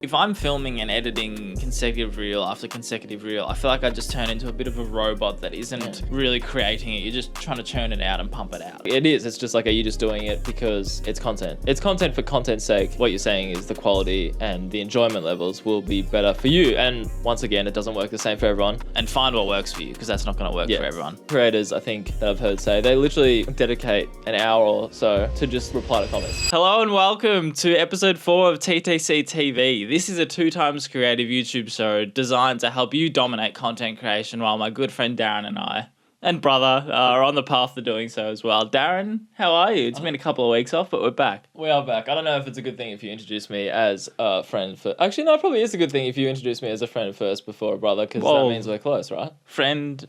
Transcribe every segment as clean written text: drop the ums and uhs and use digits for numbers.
If I'm filming and editing consecutive reel after consecutive reel, I feel like I just turn into a bit of a robot that isn't really creating it. You're just trying to churn it out and pump it out. It is. It's just like, are you just doing it because it's content? It's content for content's sake. What you're saying is the quality and the enjoyment levels will be better for you. And once again, it doesn't work the same for everyone. And find what works for you, because that's not going to work for everyone. Creators, I think, that I've heard say, they literally dedicate an hour or so to just reply to comments. Hello and welcome to episode 4 of TTC TV. This is a 2x creative YouTube show designed to help you dominate content creation, while my good friend Darren and I, and brother, are on the path to doing so as well. Darren, how are you? It's been a couple of weeks off, but we're back. We are back. I don't know if it's a good thing if you introduce me as a friend first. Actually, no, it probably is a good thing if you introduce me as a friend first before a brother, because that means we're close, right? Friend,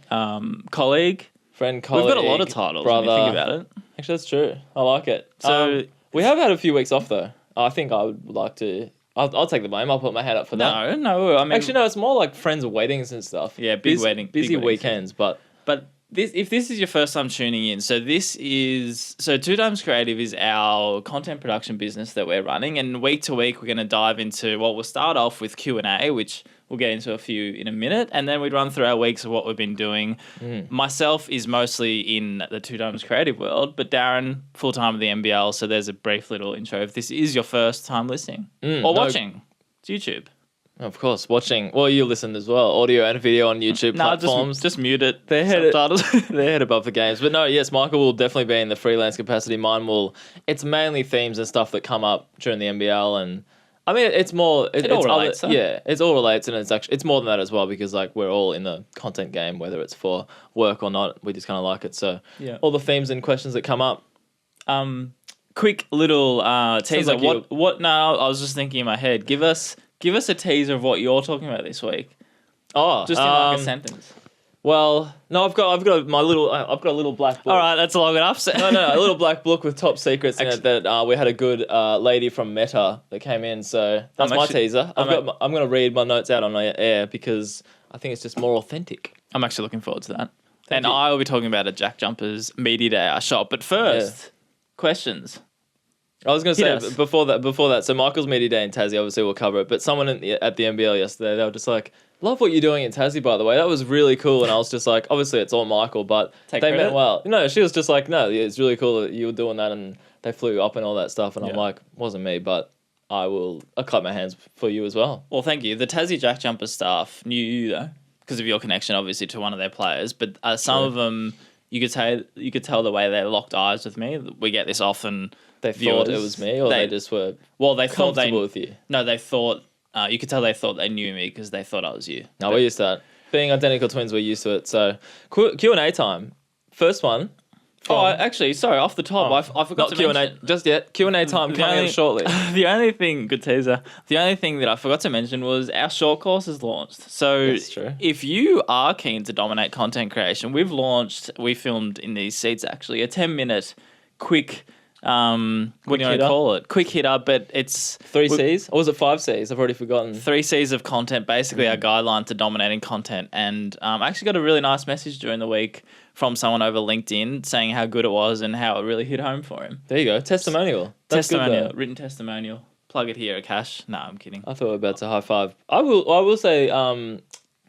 colleague. Friend, colleague, we've got a lot of titles brother. when you think about it. Actually, that's true. I like it. So we have had a few weeks off, though. I think I would like to... I'll take the blame. I'll put my hand up for that. No. I mean, actually, no. It's more like friends' weddings and stuff. Yeah, busy weddings. weekends. But if this is your first time tuning in, so 2x Creative is our content production business that we're running, and week to week we're going to dive into. Well, we'll start off with Q&A, which we'll get into a few in a minute, and then we'd run through our weeks of what we've been doing. Myself is mostly in the 2x Creative world, but Darren, full-time at the NBL, so there's a brief little intro. If this is your first time listening or watching, it's YouTube. Of course, watching. Well, you listened as well, audio and video on YouTube platforms. Just mute it. They're head above the games. But no, yes, Michael will definitely be in the freelance capacity. Mine will. It's mainly themes and stuff that come up during the NBL, and I mean, it's more. It all relates. It's all relates, and it's more than that as well, because like we're all in the content game, whether it's for work or not. We just kind of like it. So all the themes and questions that come up. Quick little teaser. Like what? No, I was just thinking in my head. Give us a teaser of what you're talking about this week. Oh, just in like a sentence. Well, no, I've got a little black book. All right, that's long enough. No, a little black book with top secrets in it that we had a good lady from Meta that came in. So that's my teaser. I'm going to read my notes out on air because I think it's just more authentic. I'm actually looking forward to that. And I will be talking about a Jack Jumpers Media Day I shot. But first, questions. I was going to say before that. So Michael's Media Day in Tassie, obviously we'll cover it. But someone at the NBL yesterday, they were just like, "Love what you're doing in Tassie, by the way. That was really cool." And I was just like, obviously it's all Michael, but they meant well. No, she was just like, "No, it's really cool that you were doing that," and they flew up and all that stuff. And I'm like, wasn't me, but I clap my hands for you as well. Well, thank you. The Tassie Jack Jumpers staff knew you though, because of your connection, obviously, to one of their players. But some of them, you could tell the way they locked eyes with me. We get this often. They thought it was me, or they just were comfortable with you? No, they thought... you could tell they thought they knew me because they thought I was you. No, we're used to that. Being identical twins, we're used to it. So, Q&A time. First one. Actually, sorry, off the top, I forgot to mention... Not Q&A just yet. Q&A time coming up shortly. The only thing, good teaser, the only thing that I forgot to mention was our short course is launched. So that's true. If you are keen to dominate content creation, we filmed in these seats actually, a 10-minute quick... what do you want to call it? Quick hitter, but it's... 3 Cs? Or was it 5 Cs? I've already forgotten. 3 Cs of content, basically our guideline to dominating content. And I actually got a really nice message during the week from someone over LinkedIn saying how good it was and how it really hit home for him. There you go. Testimonial. Written testimonial. Plug it here, Akash. No, I'm kidding. I thought we were about to high five. I will say,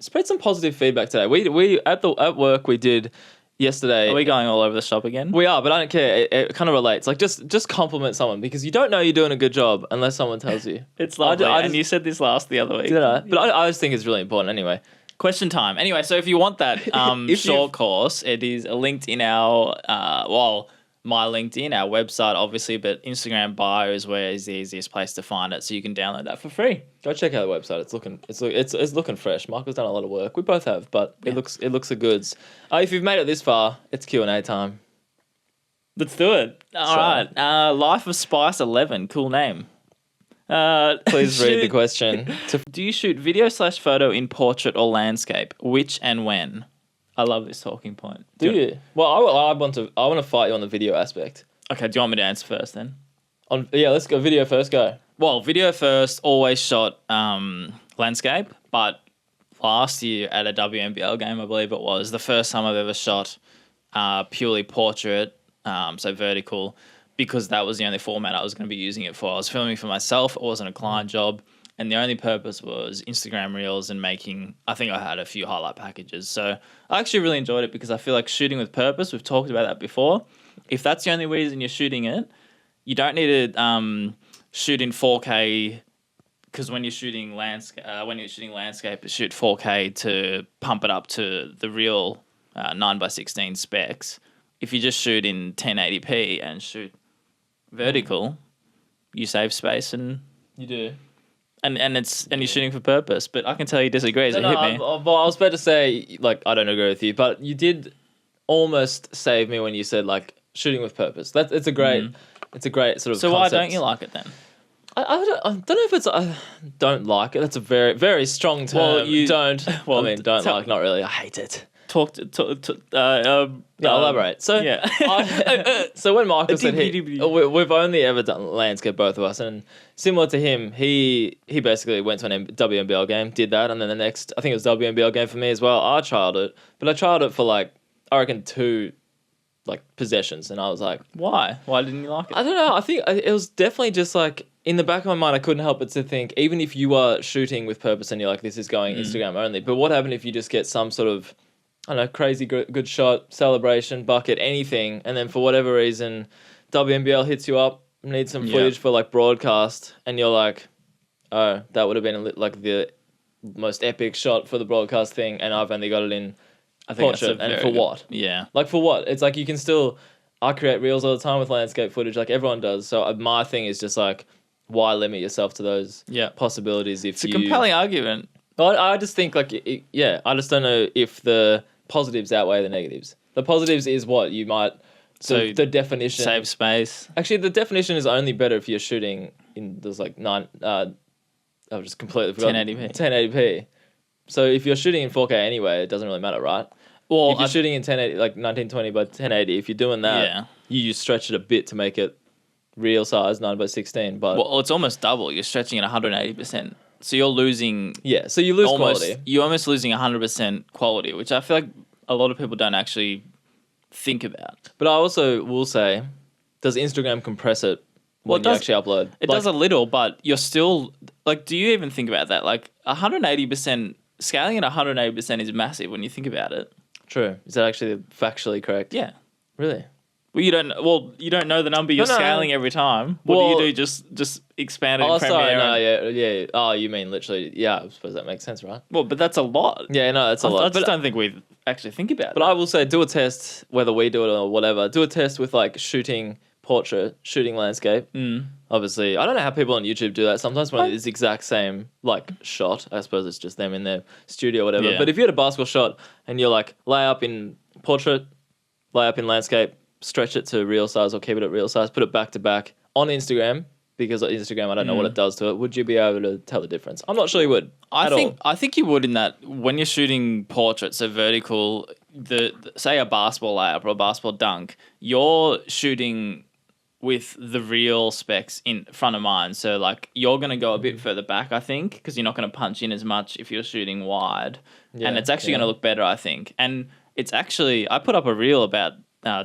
spread some positive feedback today. We at work we did... Yesterday, are we going all over the shop again? We are, but I don't care. It kind of relates. Like, just compliment someone, because you don't know you're doing a good job unless someone tells you. It's lovely. And you said this the other week. Did I? But I just think it's really important anyway. Question time. Anyway, so if you want that short course, it is linked in our my LinkedIn, our website, obviously, but Instagram bio is the easiest place to find it, so you can download that for free. Go check out the website. It's looking fresh. Michael's done a lot of work. We both have, but it looks the goods. If you've made it this far, it's Q&A time. Let's do it. All right. Life of Spice 11, cool name. Please read the question. Do you shoot video/photo in portrait or landscape? Which and when? I love this talking point. Do you? Well, I want to fight you on the video aspect. Okay, do you want me to answer first then? Let's go video first. Go. Well, video first. Always shot landscape, but last year at a WNBL game, I believe it was the first time I've ever shot purely portrait, so vertical, because that was the only format I was going to be using it for. I was filming for myself. It wasn't a client job. and the only purpose was Instagram Reels and making. I think I had a few highlight packages, so I actually really enjoyed it because I feel like shooting with purpose. We've talked about that before. If that's the only reason you're shooting it, you don't need to shoot in 4K. Because when you're shooting landscape, shoot 4K to pump it up to the real 9x16 specs. If you just shoot in 1080p and shoot vertical, you save space and You do. and you're shooting for purpose. But I can tell you disagree. Hit me. I was about to say, like, I don't agree with you, but you did almost save me when you said, like, shooting with purpose. It's a great sort of. So concept. why don't you like it then? I don't know if it's I don't like it. That's a very, very strong term. Well, you don't. Well, I mean, don't like. Not really. I hate it. Elaborate. So yeah. So when Michael said we've only ever done landscape, both of us, and similar to him, he basically went to an WNBL game, did that, and then the next, I think it was WNBL game for me as well. I trialed it, but I trialed it for like, I reckon 2 like possessions, and I was like, why didn't you like it? I don't know. I think it was definitely just like, in the back of my mind, I couldn't help but to think, even if you are shooting with purpose and you're like, this is going Instagram only, but what happened if you just get some sort of, I don't know, crazy good shot, celebration, bucket, anything, and then for whatever reason, WNBL hits you up, need some footage for like broadcast, and you're like, oh, that would have been like the most epic shot for the broadcast thing, and I've only got it in portrait, and for what? Yeah. Like, for what? It's like, you can still, I create reels all the time with landscape footage, like everyone does, so my thing is just like, why limit yourself to those possibilities if it's a compelling argument. I just think, like, I just don't know if the positives outweigh the negatives. The positives is what you might... So the definition... Save space. Actually, the definition is only better if you're shooting in... There's like 9... I've just completely forgotten. 1080p. 1080p. So if you're shooting in 4K anyway, it doesn't really matter, right? Well, if you're shooting in 1080, like 1920 by 1080, if you're doing that, you stretch it a bit to make it real size, 9x16. But well, it's almost double. You're stretching it 180%. So you're losing... Yeah, so you lose quality. You're almost losing 100% quality, which I feel like a lot of people don't actually think about. But I also will say, does Instagram compress it when you actually upload? It does a little, but you're still... Like, do you even think about that? Like, 180%... Scaling at 180% is massive when you think about it. True. Is that actually factually correct? Yeah. Really? Well, you don't know the number you're scaling every time. What do you do? Just expand it in Premiere? Sorry, yeah. Oh, you mean literally? Yeah, I suppose that makes sense, right? Well, but that's a lot. Yeah, no, that's a lot. I just don't think we actually think about it. But I will say, do a test, whether we do it or whatever. Do a test with like shooting portrait, shooting landscape. Obviously, I don't know how people on YouTube do that. Sometimes when it's the exact same like shot, I suppose it's just them in their studio or whatever. Yeah. But if you had a basketball shot and you're like lay up in portrait, lay up in landscape, stretch it to real size or keep it at real size, put it back to back on Instagram, because Instagram, I don't know what it does to it. Would you be able to tell the difference? I'm not sure you would. I think you would, in that when you're shooting portraits, so vertical, say a basketball layup or a basketball dunk, you're shooting with the real specs in front of mind. So like you're going to go a bit further back, I think, because you're not going to punch in as much if you're shooting wide. And it's actually going to look better, I think. And it's actually, I put up a reel about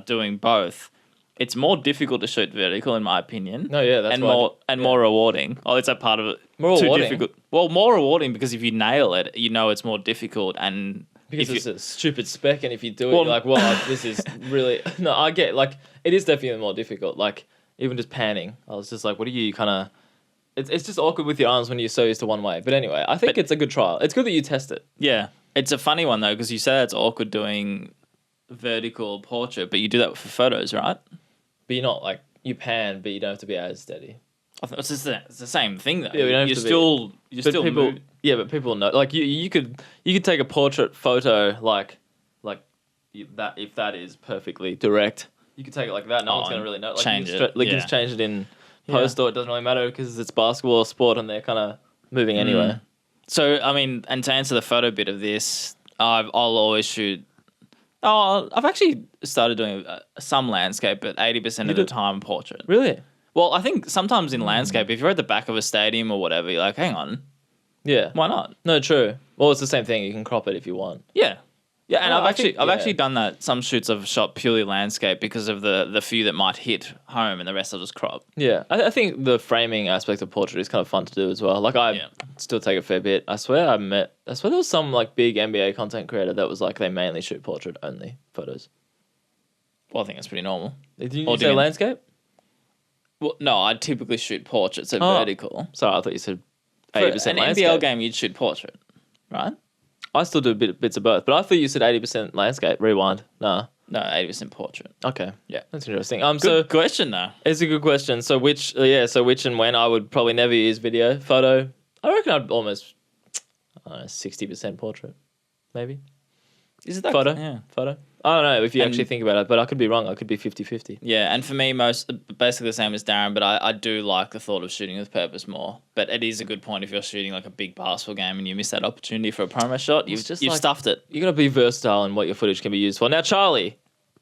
doing both. It's more difficult to shoot vertical, in my opinion. No, yeah, that's more rewarding. Oh, it's a part of it. More rewarding. Difficult. Well, more rewarding because if you nail it, you know it's more difficult, and because it's a stupid spec, and if you do it, you're like, well, this is really... No, I get, like, it is definitely more difficult. Like, even just panning, I was just like, what do you kind of... It's just awkward with your arms when you're so used to one way. But anyway, I think it's a good trial. It's good that you test it. Yeah. It's a funny one, though, because you say it's awkward doing vertical portrait, but you do that for photos, right? But you're not, like, you pan, but you don't have to be as steady. It's the same thing, though. Yeah, we don't have to still people, yeah, but people know. Like, you could take a portrait photo like that, if that is perfectly direct. You could take it like that. No one's going to really know. Like, change it. You can just change it in post, or it doesn't really matter because it's basketball or sport and they're kind of moving anyway. So, I mean, and to answer the photo bit of this, I'll always shoot... Oh, I've actually started doing some landscape, but 80% of the time portrait. Really? Well, I think sometimes in landscape, if you're at the back of a stadium or whatever, you're like, hang on. Yeah. Why not? No, true. Well, it's the same thing. You can crop it if you want. Yeah. Yeah, and Well, I've actually done that. Some shoots I've shot purely landscape because of the few that might hit home, and the rest I'll just crop. Yeah, I think the framing aspect of portrait is kind of fun to do as well. Like I still take a fair bit. I swear there was some like big NBA content creator that was like they mainly shoot portrait only photos. Well, I think that's pretty normal. Did you say landscape? Well, no, I typically shoot portraits at vertical. Sorry, I thought you said For 80% an landscape. NBL game, you'd shoot portrait, right? I still do bits of both, but I thought you said 80% landscape. Rewind. Nah. No, 80% portrait. Okay. Yeah. That's interesting. Good question, though. It's a good question. So which and when I would probably never use video. Photo, I reckon I'd almost, 60% portrait, maybe. Is it that? Photo? Yeah. Photo. I don't know if you actually think about it, but I could be wrong. I could be 50-50. Yeah, and for me, basically the same as Darren, but I do like the thought of shooting with purpose more. But it is a good point if you're shooting like a big basketball game and you miss that opportunity for a promo shot, you've stuffed it. You got to be versatile in what your footage can be used for. Now, Charlie,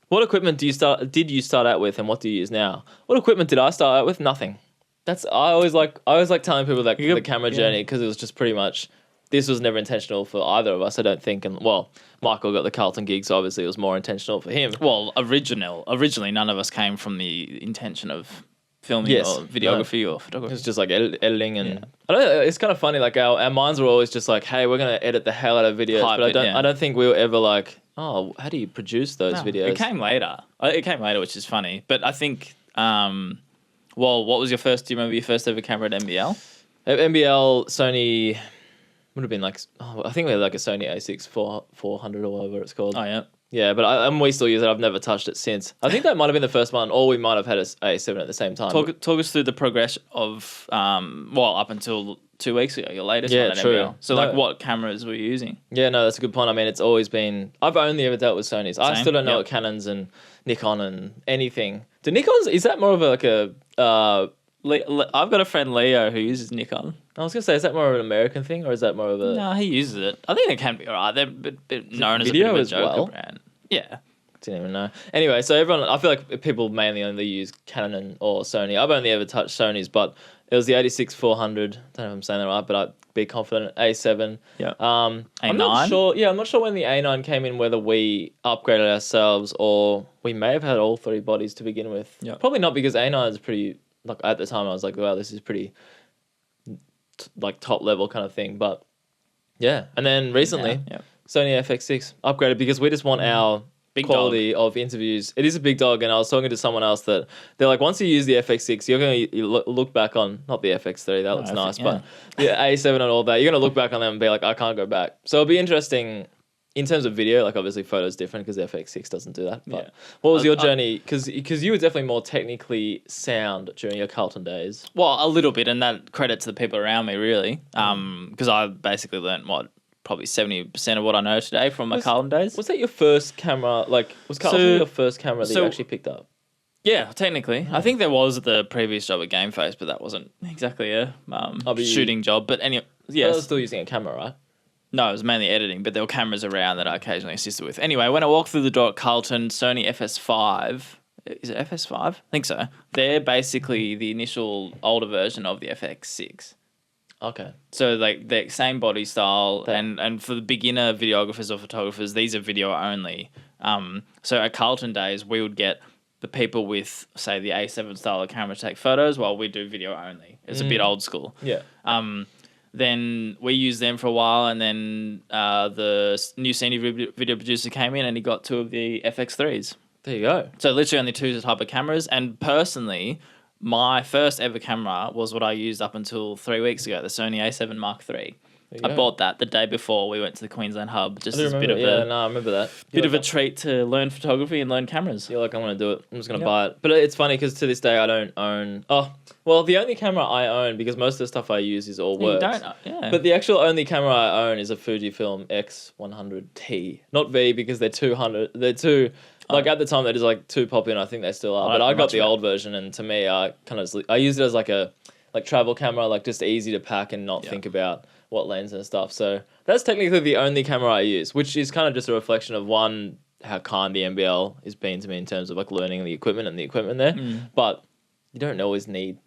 what equipment did you start out with, and what do you use now? What equipment did I start out with? Nothing. I always like telling people that the camera journey, because it was just pretty much. This was never intentional for either of us, I don't think. And well, Michael got the Carlton gig, so obviously it was more intentional for him. Well, originally, none of us came from the intention of filming or videography or photography. It's just like editing and I don't know, it's kind of funny. Like our minds were always just like, hey, we're gonna edit the hell out of videos, but I don't think we were ever like, oh, how do you produce those videos? It came later. Which is funny. But I think, what was your first? Do you remember your first ever camera at NBL? At NBL, Sony. Would have been like, I think we had like a Sony A6 400 or whatever it's called. Oh, yeah. Yeah, but we still use it. I've never touched it since. I think that might have been the first one, or we might have had a A7 at the same time. Talk us through the progression of, up until 2 weeks ago, your latest one at NBL. So, what cameras were you using? Yeah, no, that's a good point. I mean, it's always been, I've only ever dealt with Sonys. I still don't know what Canons and Nikon and anything. Do Nikons, is that more of I've got a friend, Leo, who uses Nikon. I was going to say, is that more of an American thing, or is that more of a... No, he uses it. I think it can be alright. They're known as a bit of a joker brand. Yeah. Didn't even know. Anyway, so I feel like people mainly only use Canon or Sony. I've only ever touched Sonys, but it was the 86-400. I don't know if I'm saying that right, but I'd be confident. A7. Yeah. A9? I'm not sure when the A9 came in, whether we upgraded ourselves or we may have had all three bodies to begin with. Yeah. Probably not, because A9 is pretty... Like at the time, I was like, wow, this is pretty... like top level kind of thing, but yeah. And then recently, Sony FX6 upgraded because we just want our big quality of interviews. It is a big dog, and I was talking to someone else that they're like, once you use the FX6, you're going to look back on, not the FX3, that looks nice, but the A7 and all that, you're going to look back on them and be like, I can't go back. So it'll be interesting in terms of video. Like obviously photo's different because the FX6 doesn't do that. But what was your journey? Because you were definitely more technically sound during your Carlton days. Well, a little bit, and that credit to the people around me, really. Because I basically learned probably 70% of what I know today from my Carlton days. Was that your first camera? Like, was Carlton your first camera that you actually picked up? Yeah, technically. I think there was the previous job at Game Face, but that wasn't exactly a shooting job. But anyway, yes. I was still using a camera, right? No, it was mainly editing, but there were cameras around that I occasionally assisted with. Anyway, when I walked through the door at Carlton, Sony FS5, is it FS5? I think so. They're basically the initial older version of the FX6. Okay. So like the same body style, and for the beginner videographers or photographers, these are video only. So at Carlton days, we would get the people with, say, the A7 style of camera to take photos while we do video only. It's a bit old school. Yeah. Then we used them for a while, and then the new senior video producer came in and he got two of the FX3s. There you go. So literally only two type of cameras. And personally, my first ever camera was what I used up until 3 weeks ago, the Sony A7 Mark III. I bought that the day before we went to the Queensland Hub, just as a bit of I remember that. A treat to learn photography and learn cameras. You're like, I'm going to do it. I'm just going to buy it. But it's funny because to this day I don't own... Oh, well, the only camera I own, because most of the stuff I use is all works. You don't, yeah. But the actual only camera I own is a Fujifilm X100T. Not V, because they're 200. They're too... Like at the time, they're just like too popular, and I think they still are. But I got the old version, and to me, I used it as like a travel camera, like just easy to pack and not think about what lens and stuff. So that's technically the only camera I use, which is kind of just a reflection of one, how kind the NBL has been to me in terms of like learning the equipment and the equipment there. But you don't always need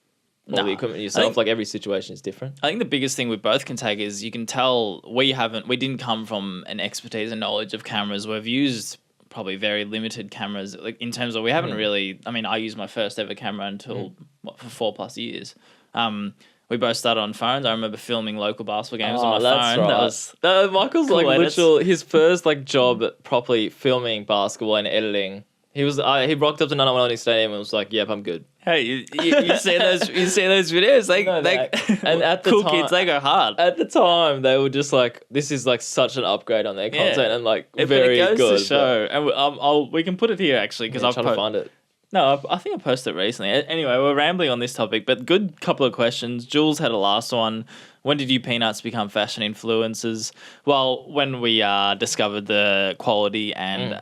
all the equipment yourself. Like every situation is different. I think the biggest thing we both can take is you can tell we didn't come from an expertise and knowledge of cameras. We've used probably very limited cameras, like in terms of we haven't really. I mean, I used my first ever camera until for 4+ years. We both started on phones. I remember filming local basketball games on my phone. Right. That was Michael's cool like edits. literal his first like job properly filming basketball and editing. He rocked up to 911 Stadium and was like, "Yep, I'm good." Hey, you see those videos? And at the cool time, kids, they go hard. At the time, they were just like, "This is like such an upgrade on their content and like very but it goes good." to show, and we can put it here actually because I'm I've trying to find it. No, I think I posted it recently. Anyway, we're rambling on this topic, but good couple of questions. Jules had a last one. When did you peanuts become fashion influencers? Well, when we discovered the quality and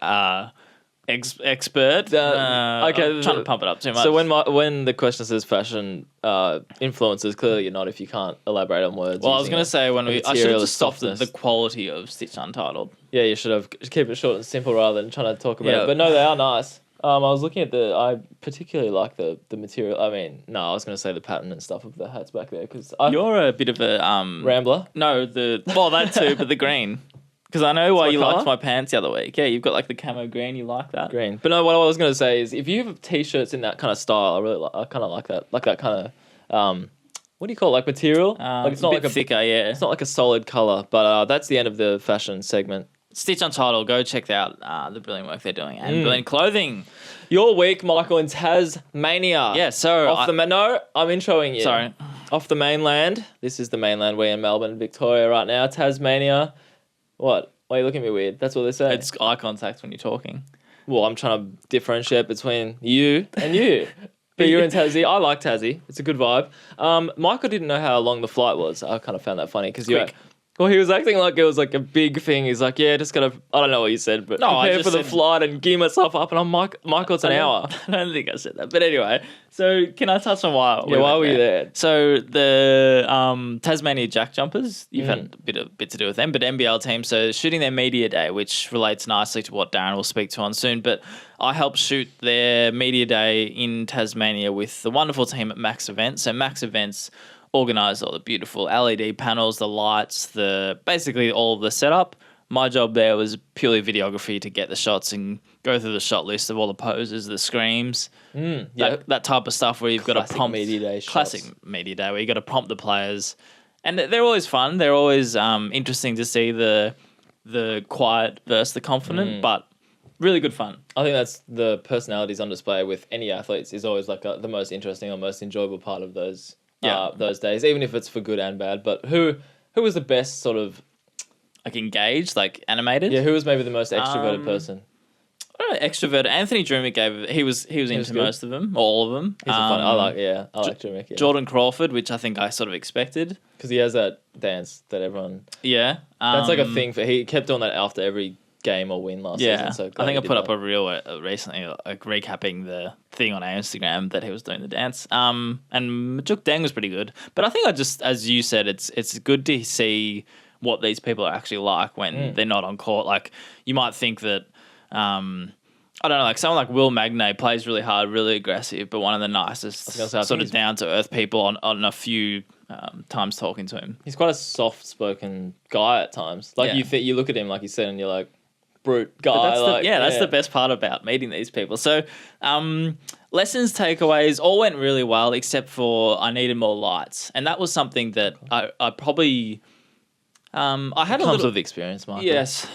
expert. Okay, I'm trying to pump it up too much. So when the question says fashion influencers, clearly you're not if you can't elaborate on words. Well, I was going to say I should have just stopped softness. the quality of Stitch Untitled. Yeah, you should have keep it short and simple rather than trying to talk about it. But no, they are nice. I was looking at I particularly like the material. I mean, no, I was going to say the pattern and stuff of the hats back there because you're a bit of a rambler. No, that too, but the green. Because I know why you liked my pants the other week. Yeah, you've got like the camo green. You like that green. But no, what I was going to say is if you have t-shirts in that kind of style, I kind of like that. Like that kind of what do you call it? Like material? Like it's not like a thicker. Yeah, it's not like a solid color. But that's the end of the fashion segment. Stitch Untitled, go check out the brilliant work they're doing. And brilliant clothing. Your week, Michael, in Tasmania. Yeah, so... No, I'm introing you. Sorry. Off the mainland. This is the mainland. We're in Melbourne, Victoria right now. Tasmania. What? Why are you looking at me weird? That's what they say. It's eye contact when you're talking. Well, I'm trying to differentiate between you and you. But you're in Tassie. I like Tassie. It's a good vibe. Michael didn't know how long the flight was. I kind of found that funny because well, he was acting like it was like a big thing. He's like, yeah, just gotta, I don't know what you said, but prepare for the flight and gear myself up. And I'm like, Michael, it's an hour. I don't think I said that. But anyway, so can I touch on why? Why were you there? So the Tasmania Jack Jumpers, you've had a bit to do with them, but NBL team, so shooting their media day, which relates nicely to what Darren will speak to on soon. But I helped shoot their media day in Tasmania with the wonderful team at Max Events. So Max Events organised all the beautiful LED panels, the lights, basically all of the setup. My job there was purely videography to get the shots and go through the shot list of all the poses, the screams, that type of stuff where you've got to prompt classic media day where you got to prompt the players, and they're always fun. They're always interesting to see the quiet versus the confident, but really good fun. I think that's the personalities on display with any athletes is always like the most interesting or most enjoyable part of those. Those days, even if it's for good and bad. But who was the best sort of like engaged, like animated? Yeah, who was maybe the most extroverted person? I don't know, extroverted. Anthony Drumick he was into most of them, all of them. He's fun. I like Drumick. Yeah. Jordan Crawford, which I think I sort of expected because he has that dance that everyone. Yeah, that's like a thing for. He kept doing that after every game or win last season. So I think I put up a reel recently, like recapping the thing on our Instagram that he was doing the dance. And Majuk Deng was pretty good, but I think as you said, it's good to see what these people are actually like when they're not on court. Like you might think that, I don't know, like someone like Will Magnay plays really hard, really aggressive, but one of the nicest sort of down to earth people on a few times talking to him. He's quite a soft spoken guy at times. Like you look at him like you said, and you're like. Brute guy. That's the best part about meeting these people. So, lessons, takeaways, all went really well except for I needed more lights, and that was something that I probably I had comes with experience, Michael. Yes,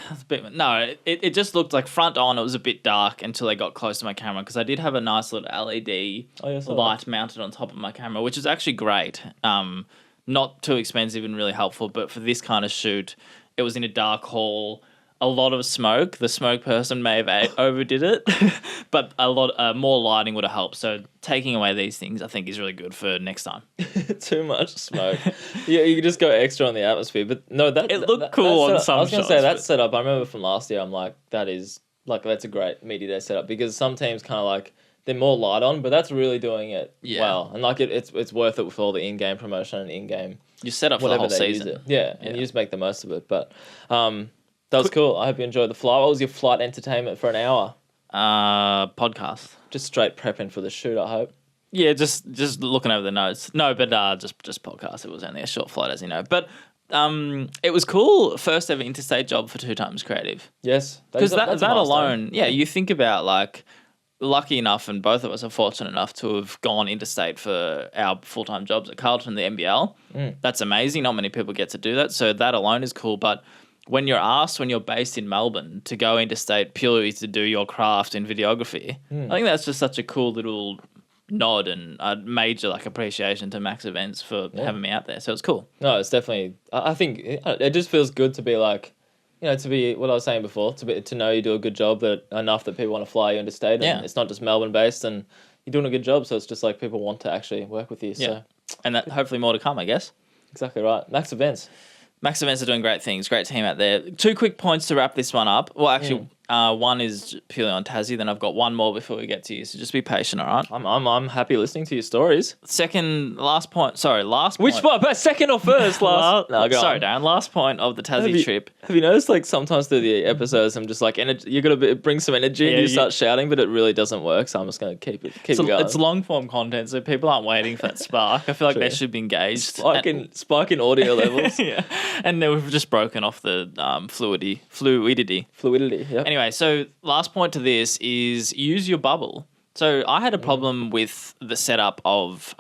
it just looked like front on. It was a bit dark until I got close to my camera because I did have a nice little LED light mounted on top of my camera, which is actually great. Not too expensive and really helpful, but for this kind of shoot, it was in a dark hall. A lot of smoke. The smoke person may have overdid it, but a lot more lighting would have helped. So taking away these things, I think, is really good for next time. Too much smoke. Yeah, you can just go extra on the atmosphere. But no, it looked cool on some. I was going to say that setup. I remember from last year. I'm like, that's a great media day setup because some teams kind of like they're more light on, but that's really doing it well. And like it's worth it with all the in-game promotion and in-game. You set up for the whole season. And you just make the most of it. But that was cool. I hope you enjoyed the flight. What was your flight entertainment for an hour? Podcast. Just straight prepping for the shoot, I hope. Yeah, just looking over the notes. No, but just podcast. It was only a short flight, as you know. But it was cool. First ever interstate job for Two Times Creative. Yes, Because that that's a milestone. alone, yeah, you think about like, lucky enough, and both of us are fortunate enough to have gone interstate for our full-time jobs at Carlton, the NBL. That's amazing. Not many people get to do that. So that alone is cool. But when you're asked, when you're based in Melbourne, to go interstate purely to do your craft in videography, I think that's just such a cool little nod and a major like appreciation to Max Events for having me out there. So it's cool. No, it's definitely. I think it just feels good to be like, to be what I was saying before, to know you do a good job, that enough that people want to fly you interstate, and it's not just Melbourne based, and you're doing a good job. So it's just like people want to actually work with you. So and that hopefully more to come, I guess. Exactly right. Max Events are doing great things. Great team out there. 2 quick points to wrap this one up. Well, actually, one is purely on Tassie. Then I've got one more before we get to you. So just be patient, all right? I'm happy listening to your stories. Last point. Which part? Second or first? Last. No, sorry, Darren. Last point of the Tassie trip. Have you noticed, like, sometimes through the episodes, I'm just like, you got to bring some energy and you start shouting, but it really doesn't work. So I'm just going to keep it going. It's long form content, so people aren't waiting for that spark. I feel like they should be engaged. Spark in audio levels. Yeah, and then we've just broken off the fluidity. Yep. Anyway, so last point to this is use your bubble. So I had a problem with the setup of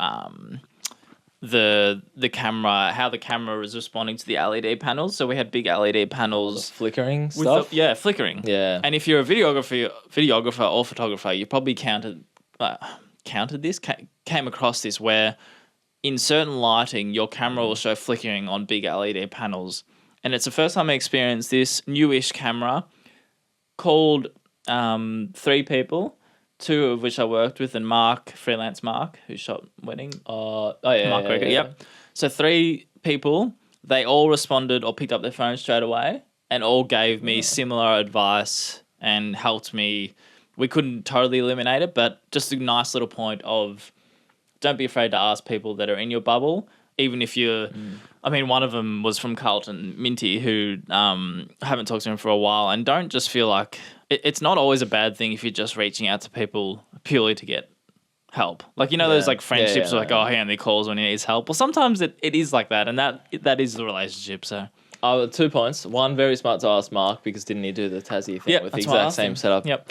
the camera, how the camera was responding to the LED panels. So we had big LED panels. Flickering stuff? Flickering. Yeah. And if you're a videographer or photographer, you probably came across this where in certain lighting, your camera will show flickering on big LED panels. And it's the first time I experienced this newish camera called 3 people, 2 of which I worked with, and freelance Mark, who shot Wedding. Mark Rickett, yep. So 3 people, they all responded or picked up their phone straight away and all gave me similar advice and helped me. We couldn't totally eliminate it, but just a nice little point of don't be afraid to ask people that are in your bubble, even if you're... I mean, one of them was from Carlton, Minty, who I haven't talked to him for a while, and don't just feel like... It's not always a bad thing if you're just reaching out to people purely to get help. Like, those like friendships where like, he only calls when he needs help. Well, sometimes it is like that, and that is the relationship, so... 2 points. 1, very smart to ask Mark, because didn't he do the Tassie thing with the exact same setup? Yep.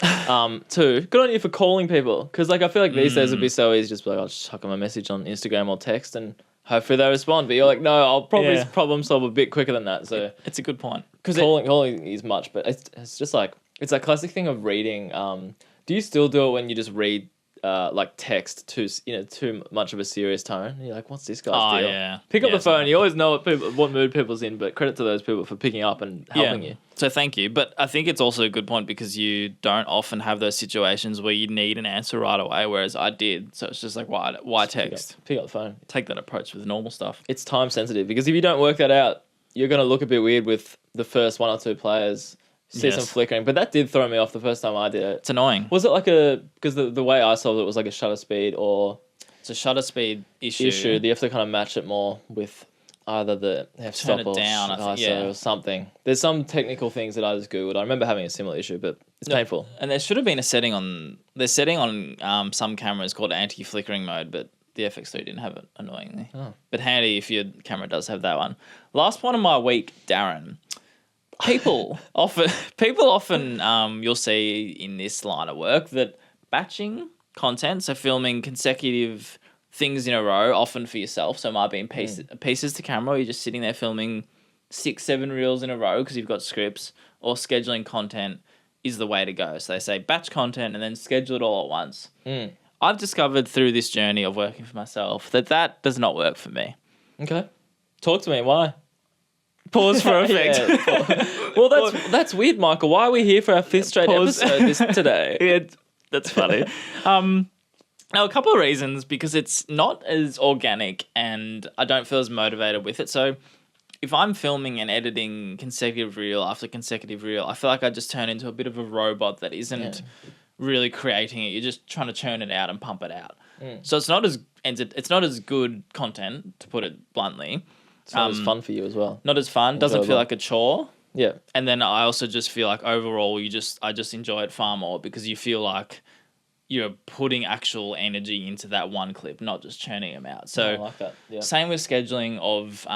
2, good on you for calling people, because like I feel like these days it'd be so easy just be like, I'll just chuck them a message on Instagram or text and hopefully they respond. But you're like, no, I'll probably problem solve a bit quicker than that. So it's a good point. Because calling is much, but it's just like, it's that classic thing of reading. Do you still do it when you just read like text too much of a serious tone? You're like, what's this guy's deal? Yeah. Pick up the phone. You always know what mood people's in, but credit to those people for picking up and helping you. So thank you. But I think it's also a good point because you don't often have those situations where you need an answer right away, whereas I did. So it's just like, why text? Pick up the phone. Take that approach with normal stuff. It's time sensitive because if you don't work that out, you're going to look a bit weird with the first 1 or 2 players. See some flickering, but that did throw me off the first time I did it. It's annoying. Was it like because the way I solved it was like a shutter speed or... It's a shutter speed issue. You have to kind of match it more with either the f-stop or ISO or something. There's some technical things that I just Googled. I remember having a similar issue, but it's painful. And there should have been a setting on... There's setting on some cameras called anti-flickering mode, but the FX3 didn't have it, annoyingly. Oh. But handy if your camera does have that one. Last point of my week, Darren... People often you'll see in this line of work that batching content, so filming consecutive things in a row, often for yourself, so it might be in pieces to camera, or you're just sitting there filming 6-7 reels in a row because you've got scripts, or scheduling content is the way to go. So they say batch content and then schedule it all at once. I've discovered through this journey of working for myself that does not work for me. Okay. Talk to me. Why? Pause for effect. Well, that's weird, Michael. Why are we here for our 5th straight episode today? Yeah, that's funny. Now, a couple of reasons, because it's not as organic and I don't feel as motivated with it. So if I'm filming and editing consecutive reel after consecutive reel, I feel like I just turn into a bit of a robot that isn't really creating it. You're just trying to churn it out and pump it out. So it's not as good content, to put it bluntly. It's not as fun for you as well. Not as fun. Doesn't feel like a chore. Yeah. And then I also just feel like overall I just enjoy it far more because you feel like you're putting actual energy into that one clip, not just churning them out. So I like that. Yeah. same with scheduling of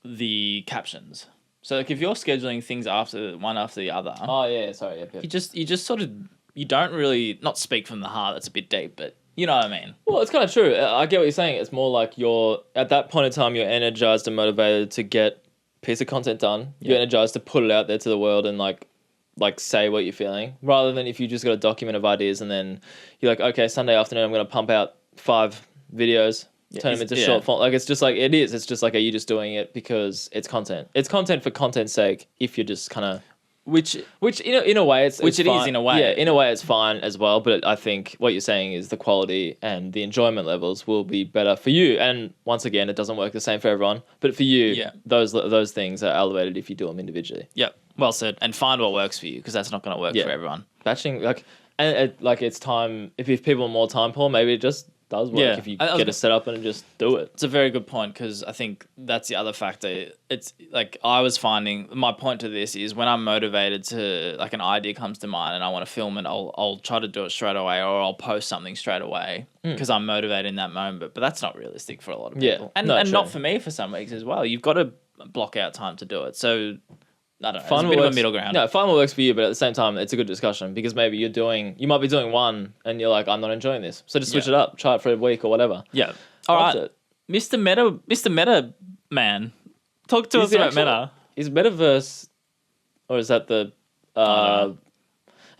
the captions. So like if you're scheduling things one after the other, Oh yeah, sorry. Yep. you just sort of, you don't really, not speak from the heart. That's a bit deep, but you know what I mean. Well, it's kind of true. I get what you're saying. It's more like you're at that point in time, you're energized and motivated to get a piece of content done. You're energized to put it out there to the world and like say what you're feeling, rather than if you just got a document of ideas and then you're like, okay, Sunday afternoon I'm going to pump out 5 videos, turn them into short form. Like it's just like it is. It's just like, are you just doing it because it's content? It's content for content's sake. If you're just kind of which in a way it's which it fine. is in a way. Yeah, in a way it's fine as well. But I think what you're saying is the quality and the enjoyment levels will be better for you. And once again, it doesn't work the same for everyone. But for you, those things are elevated if you do them individually. Yep. Well said. And find what works for you, because that's not going to work for everyone. Batching, it's time. If people are more time poor, maybe it just does work if you get it set up and just do it. It's a very good point, because I think that's the other factor. It's like I was finding, my point to this is when I'm motivated to, like an idea comes to mind and I want to film it, I'll try to do it straight away, or I'll post something straight away because I'm motivated in that moment. But that's not realistic for a lot of people. And not for me for some weeks as well. You've got to block out time to do it. So I don't know. It's a bit of a middle ground. No, find what works for you, but at the same time, it's a good discussion, because maybe you might be doing one and you're like, I'm not enjoying this. So just switch it up, try it for a week or whatever. Yeah. All right. Mr. Meta Man. Talk to us about Meta. Is Metaverse, or is that the...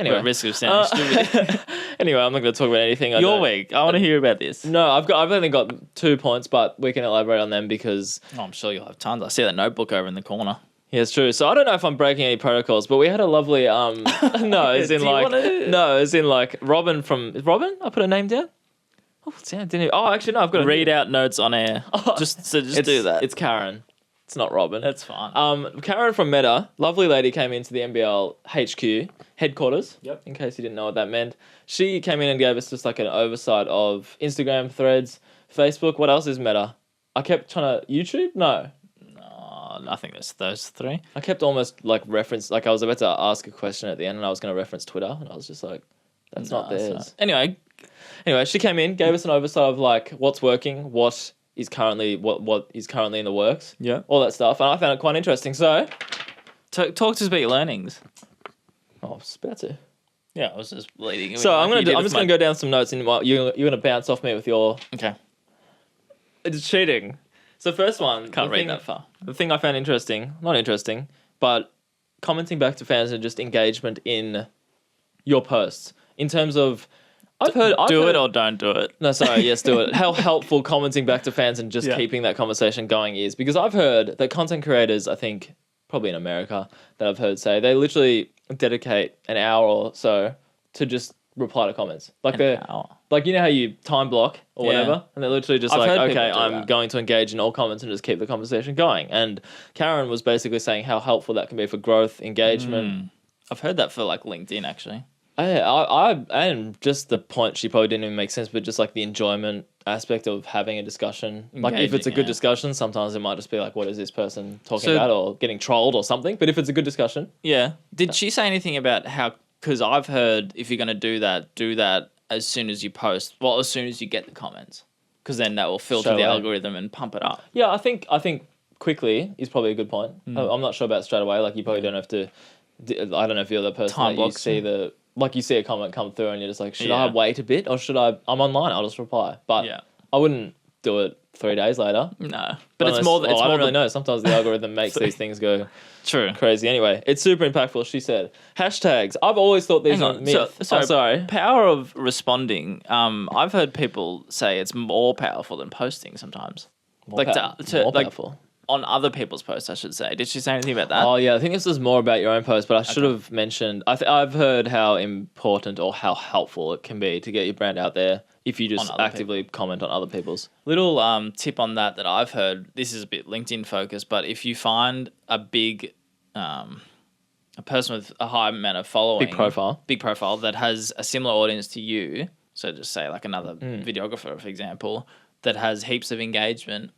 Anyway. At risk of sounding stupid. Anyway, I'm not going to talk about anything. Your week. I want to hear about this. No, I've only got 2 points, but we can elaborate on them because... Oh, I'm sure you'll have tons. I see that notebook over in the corner. Yeah, it's true. So I don't know if I'm breaking any protocols, but we had a lovely as in like Robin from Robin. I put her name down. Oh, actually no, I've got read out notes on air. Just do that. It's Karen. It's not Robin. That's fine. Karen from Meta, lovely lady, came into the NBL HQ headquarters. Yep. In case you didn't know what that meant, she came in and gave us just like an oversight of Instagram, Threads, Facebook. What else is Meta? I kept trying to YouTube. No. I think that's those 3. I kept almost like reference, like I was about to ask a question at the end and I was going to reference Twitter and I was just like, that's not theirs. Anyway, she came in, gave us an oversight of like what's working, what is currently in the works. Yeah. All that stuff. And I found it quite interesting. So talk to us about your learnings. Oh, I was about to. Yeah, I was just leading. So I'm just going to go down some notes and you're going to bounce off me with your... Okay. It's cheating. So first one... Can't read that far. The thing I found not interesting, but commenting back to fans and just engagement in your posts. In terms of... Do it or don't do it. No, sorry, yes, do it. How helpful commenting back to fans and just keeping that conversation going is. Because I've heard that content creators, I think, probably in America, that I've heard say, they literally dedicate an hour or so to just reply to comments. Like you know how you time block or whatever, and they're literally just okay, I'm going to engage in all comments and just keep the conversation going. And Karen was basically saying how helpful that can be for growth, engagement. I've heard that for like LinkedIn actually. I and just the point, she probably didn't even make sense, but just like the enjoyment aspect of having a discussion. Like if it's a good discussion, sometimes it might just be like, what is this person talking about, or getting trolled or something. But if it's a good discussion. Yeah. Did she say anything about how, because I've heard if you're going to do that as soon as you post, well, as soon as you get the comments, because then that will filter the algorithm and pump it up. Yeah, I think quickly is probably a good point. I'm not sure about straight away. Like you probably don't have to, I don't know if you're the person that you see you see a comment come through and you're just like, should I wait a bit or should I'm online, I'll just reply. But I wouldn't do it 3 days later. No. But it's more I don't really know. Sometimes the algorithm makes these things go crazy. Anyway, it's super impactful. She said, hashtags. I've always thought these are myths. Sorry. Power of responding. I've heard people say it's more powerful than posting sometimes. More powerful. On other people's posts, I should say. Did she say anything about that? Oh, yeah. I think this is more about your own post, but I should have mentioned... I've heard how important or how helpful it can be to get your brand out there if you just actively comment on other people's. Little tip on that I've heard, this is a bit LinkedIn focused, but if you find a big... a person with a high amount of following... Big profile that has a similar audience to you, so just say like another videographer, for example, that has heaps of engagement...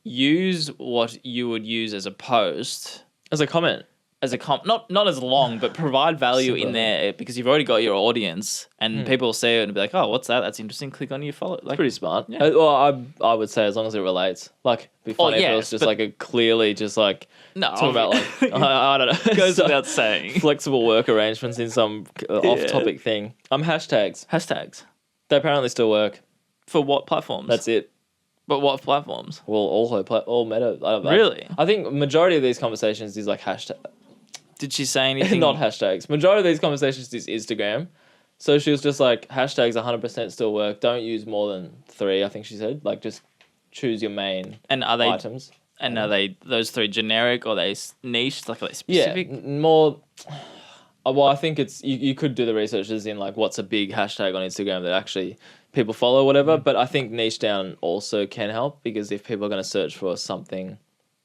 Use what you would use as a post. As a comment. as a not as long, but provide value in there because you've already got your audience and people will see it and be like, oh, what's that? That's interesting. Click on you, follow it. Like, Pretty smart. Yeah. Well, I would say as long as it relates. Like, it'd be funny if it was just like a clearly just like no, talking about like I don't know. goes without saying. Flexible work arrangements in some off-topic thing. Hashtags. They apparently still work. For what platforms? That's it. But what platforms? Well, all Meta. Really? I think majority of these conversations is like hashtag. Did she say anything? Not hashtags. Majority of these conversations is Instagram. So she was just like, hashtags 100% still work. Don't use more than 3, I think she said. Like, just choose your main and are they items. And are they those 3 generic or are they niche? Like, are they specific? Yeah, more... Well, I think it's... You could do the research as in, like, what's a big hashtag on Instagram that actually people follow, whatever. But I think niche down also can help because if people are going to search for something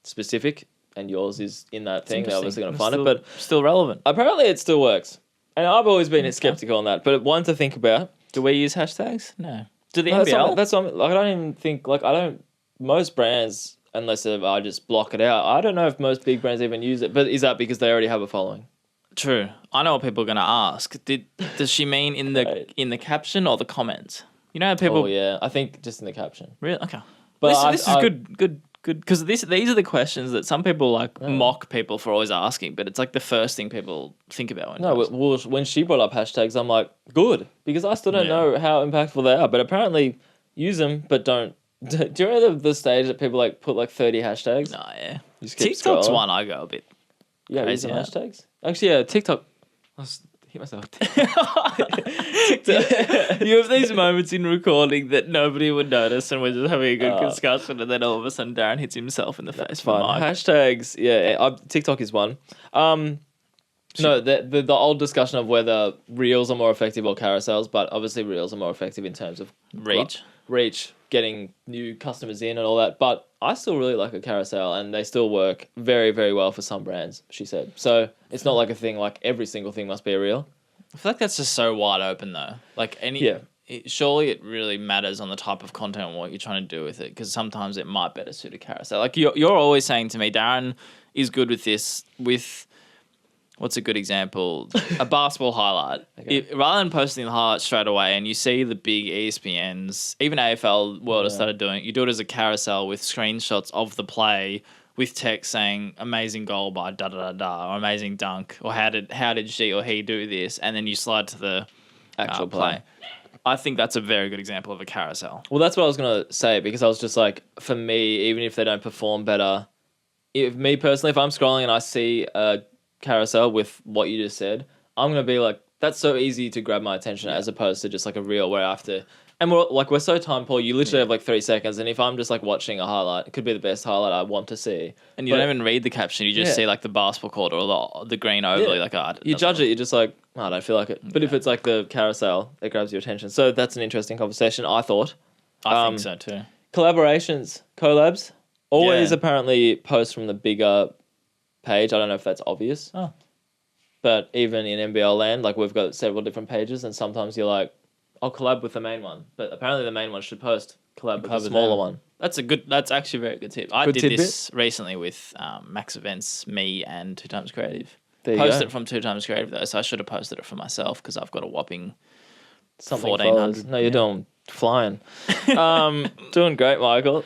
specific... and yours is in that thing, they're obviously going to find it, but still relevant. Apparently it still works. And I've always been skeptical on that, but one to think about. Do we use hashtags? No. Do the No, NBL? That's what like, I don't even think, like, most brands, unless I just block it out, I don't know if most big brands even use it, but is that because they already have a following? True. I know what people are going to ask. Does she mean in the caption or the comments? You know how people... Oh, yeah. I think just in the caption. Really? Okay. But this is good. Because these are the questions that some people like mock people for always asking, but it's like the first thing people think about. When she brought up hashtags, I'm like, good, because I still don't know how impactful they are, but apparently use them, but don't. Do you remember the stage that people like put like 30 hashtags? No, yeah. Just keep TikTok's scrolling. one I go a bit crazy using hashtags. Actually, yeah, TikTok. I hit myself. You have these moments in recording that nobody would notice, and we're just having a good discussion, and then all of a sudden Darren hits himself in the face. Fine. Hashtags, TikTok is one. No, the old discussion of whether reels are more effective or carousels, but obviously reels are more effective in terms of reach, getting new customers in and all that. But I still really like a carousel, and they still work very, very well for some brands, she said. So it's not like a thing like every single thing must be a reel. I feel like that's just so wide open though. Like surely it really matters on the type of content and what you're trying to do with it, because sometimes it might better suit a carousel. Like you're always saying to me, Darren is good with this with... What's a good example? A basketball highlight. Okay. Rather than posting the highlight straight away, and you see the big ESPNs, even AFL World has started doing it, you do it as a carousel with screenshots of the play with text saying amazing goal by da da da da, or amazing dunk, or how did she or he do this, and then you slide to the actual play. I think that's a very good example of a carousel. Well, that's what I was gonna say, because I was just like, for me, even if they don't perform better, if I'm scrolling and I see a carousel with what you just said, I'm gonna be like, that's so easy to grab my attention as opposed to just like a reel where I have to. And we're so time poor. You literally have like 3 seconds, and if I'm just like watching a highlight, it could be the best highlight I want to see. And you don't even read the caption. You just see like the basketball court or the green overlay. Like, you judge it. You're just like, I don't feel like it. But if it's like the carousel, it grabs your attention. So that's an interesting conversation, I thought. I think so too. Collaborations, collabs, always apparently post from the bigger page. I don't know if that's obvious. Oh. But even in NBL land, like, we've got several different pages, and sometimes you're like, I'll collab with the main one. But apparently the main one should collab with the smaller one. That's actually a very good tip. I did this recently with Max Events, me, and 2Times Creative. Posted it from 2Times Creative though, so I should have posted it for myself because I've got a whopping 1,400. No, you're doing flying. Doing great, Michael.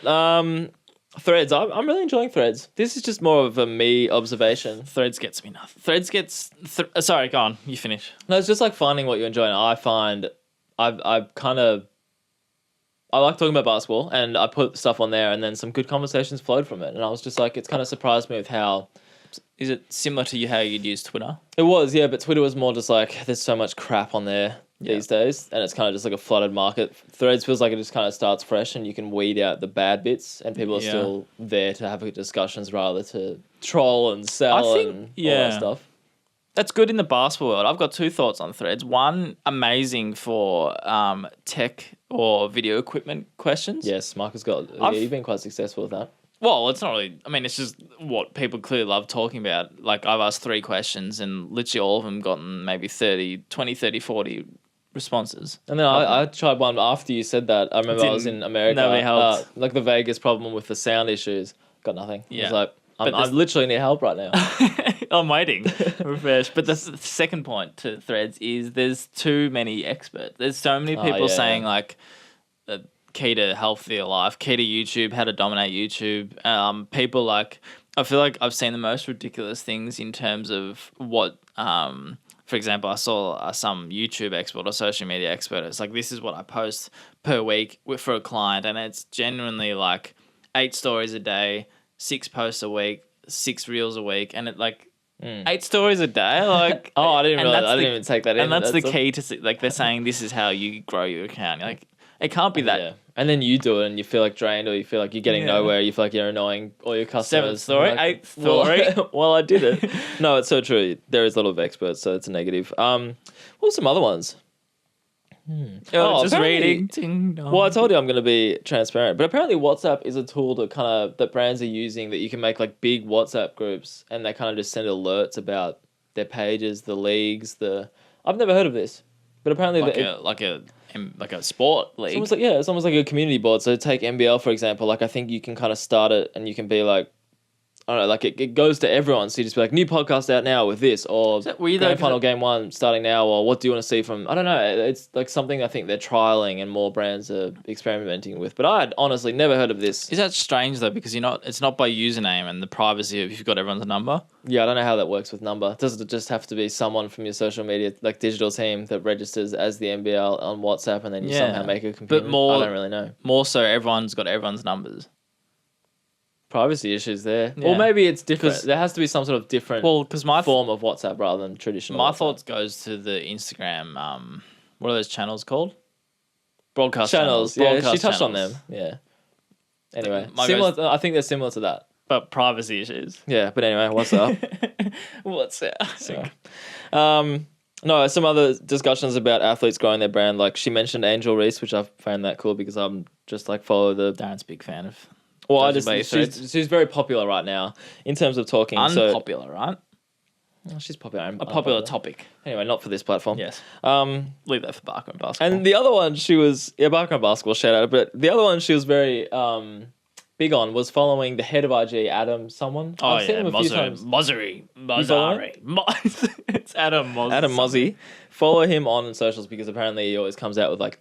Threads. I'm really enjoying Threads. This is just more of a me observation. Threads gets me nothing. Threads gets... sorry, go on. You finish. No, it's just like finding what you enjoy. And I find I like talking about basketball, and I put stuff on there, and then some good conversations flowed from it. And I was just like, it's kind of surprised me with how... Is it similar to how you'd use Twitter? It was, yeah, but Twitter was more just like, there's so much crap on there these days, and it's kind of just like a flooded market. Threads feels like it just kind of starts fresh, and you can weed out the bad bits, and people are still there to have discussions rather to troll and sell and all that stuff. That's good in the basketball world. I've got 2 thoughts on Threads. One, amazing for tech or video equipment questions. Yes, Michael's you've been quite successful with that. Well, it's not really... I mean, it's just what people clearly love talking about. Like, I've asked 3 questions, and literally all of them gotten maybe 20, 30, 40 responses. And then I tried one after you said that. I remember I was in America. Nobody helped. Like the Vegas problem with the sound issues. Got nothing. Yeah. I was like, I literally need help right now. I'm waiting. Refresh. But the second point to Threads is there's too many experts. There's so many people saying like key to healthier life, key to YouTube, how to dominate YouTube. People like, I feel like I've seen the most ridiculous things in terms of what, for example, I saw some YouTube expert or social media expert. It's like, this is what I post per week for a client. And it's genuinely like 8 stories a day, 6 posts a week, 6 reels a week. And it like 8 stories a day. Like, oh, I didn't realize. I didn't even take that in. And that's the key to, like, they're saying this is how you grow your account. Like, it can't be that. Yeah. And then you do it and you feel like drained or you feel like you're getting nowhere. You feel like you're annoying all your customers. 7th story, like, 8th story. Well, I did it. No, it's so true. There is a lot of experts, so it's a negative. What were some other ones? Just reading. Ding dong. Well, I told you I'm going to be transparent, but apparently WhatsApp is a tool that brands are using that you can make like big WhatsApp groups and they kind of just send alerts about their pages, the leagues, I've never heard of this, but apparently like a sport league. It's almost like a community board. So take NBL for example. Like I think you can kind of start it and you can be like, I don't know, like it goes to everyone. So you just be like, new podcast out now with this, or grand final game 1 starting now, or what do you want to see from? I don't know. It's like something I think they're trialing and more brands are experimenting with. But I'd honestly never heard of this. Is that strange though? Because it's not by username and the privacy of if you've got everyone's number. Yeah, I don't know how that works with number. Does it just have to be someone from your social media, like digital team, that registers as the NBL on WhatsApp, and then you somehow make a computer? But more, I don't really know. More so, everyone's got everyone's numbers. Privacy issues there. Yeah. Or maybe it's different. There has to be some sort of different form of WhatsApp rather than traditional My WhatsApp. thoughts goes to the Instagram, what are those channels called? Broadcast channels. channels. Yeah, she touched on them. Yeah. Anyway, I think they're similar to that. But privacy issues. Yeah, but anyway, what's up? What's up? No, some other discussions about athletes growing their brand. Like she mentioned Angel Reese, which I found that cool because I'm just like follow the... Darren's a big fan of... Well, she's very popular right now in terms of talking. Unpopular, right? Well, she's popular. A popular topic. Anyway, not for this platform. Yes. Leave that for Barker and basketball. And the other one she was... Yeah, Barker and basketball, shout out. But the other one she was very big on was following the head of IG, Adam someone. I've seen him a few times. Mozzie. It's Adam Mozzie. Adam Mozzie. Follow him on socials because apparently he always comes out with like...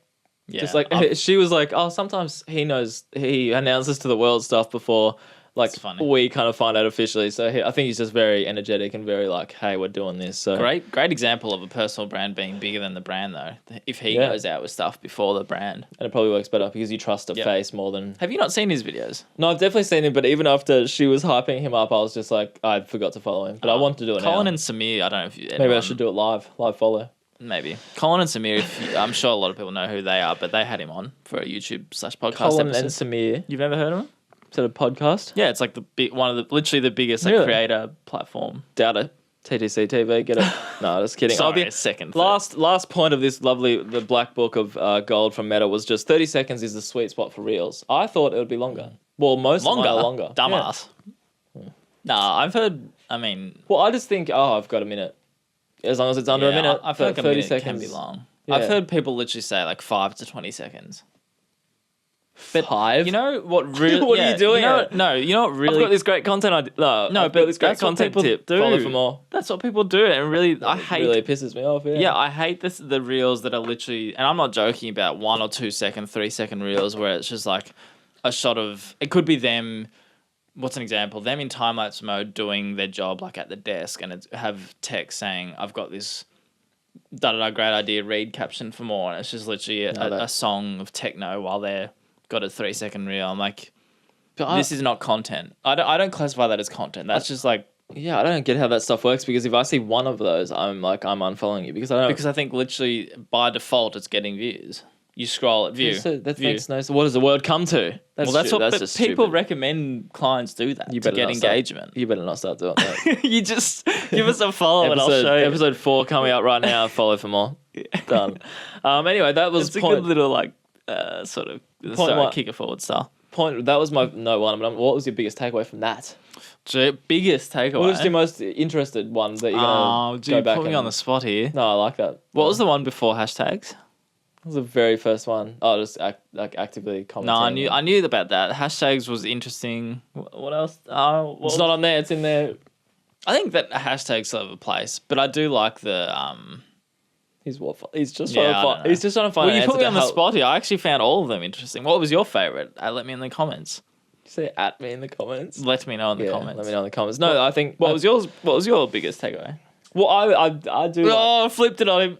Yeah, just like she was like, oh, sometimes he announces to the world stuff before like we kind of find out officially. So I think he's just very energetic and very like, hey, we're doing this. So great example of a personal brand being bigger than the brand though. If he goes out with stuff before the brand, and it probably works better because you trust a face more than. Have you not seen his videos? No, I've definitely seen him, but even after she was hyping him up, I was just like, I forgot to follow him, but I want to do it. Colin now. And Samir, I don't know if you. Maybe I should do it live follow. Maybe Colin and Samir. I'm sure a lot of people know who they are, but they had him on for a YouTube/podcast. Colin episode. and Samir. You've never heard of him? Is that a podcast? Yeah, it's like literally the biggest creator platform. Doubt it. TTC TV, get it? No, just kidding. Sorry, a second. Last point of this the black book of gold from Meta was just 30 seconds is the sweet spot for reels. I thought it would be longer. Well, most of them are longer. Dumbass. Yeah. Nah, I've heard. I mean, well, I just think, I've got a minute. As long as it's under a minute, I feel like 30 seconds can be long. Yeah. I've heard people literally say like 5 to 20 seconds. But 5? You know what really... what are you doing? You know what really... I've got this great content but this great content tip. Do. Follow for more. That's what people do. And really, I hate... It really pisses me off, Yeah, I hate the reels that are literally... And I'm not joking about 1 or 2 second, 3 second reels where it's just like a shot of... It could be them... What's an example? Them in time-lapse mode doing their job like at the desk and have text saying, I've got this great idea, read caption for more. And it's just literally a song of techno while they're got a 3 second reel. I'm like, this is not content. I don't classify that as content. That's just like... Yeah, I don't get how that stuff works because if I see one of those, I'm unfollowing you because I don't... Because I think literally by default it's getting views. You scroll at view. That makes no sense. What does the word come to? That's what people recommend clients do that to get engagement. You better not start doing that. You just give us a follow and I'll show you. Episode 4 coming out right now. Follow for more. Done. Anyway, that was a good little like sort of kick it forward style. That was my one. But what was your biggest takeaway from that? Biggest takeaway. What was your most interested one that you're gonna go back? Put me on the spot here. No, I like that. What was the one before hashtags? It was the very first one. Oh, just actively commenting. No, I knew about that. Hashtags was interesting. What else? It's not on there. It's in there. I think that hashtags have a place, but I do like the He's waffle. He's just Yeah, trying I to don't find. know. He's just trying to find. Well, an you put answer me to on the help. spot here. I actually found all of them interesting. What was your favorite? Let me in the comments. Say at me in the comments. Let me know in the Yeah, comments. let me know in the comments. No, I think. What was yours? What was your biggest takeaway? Well, I do. Like, Oh, I flipped it on him.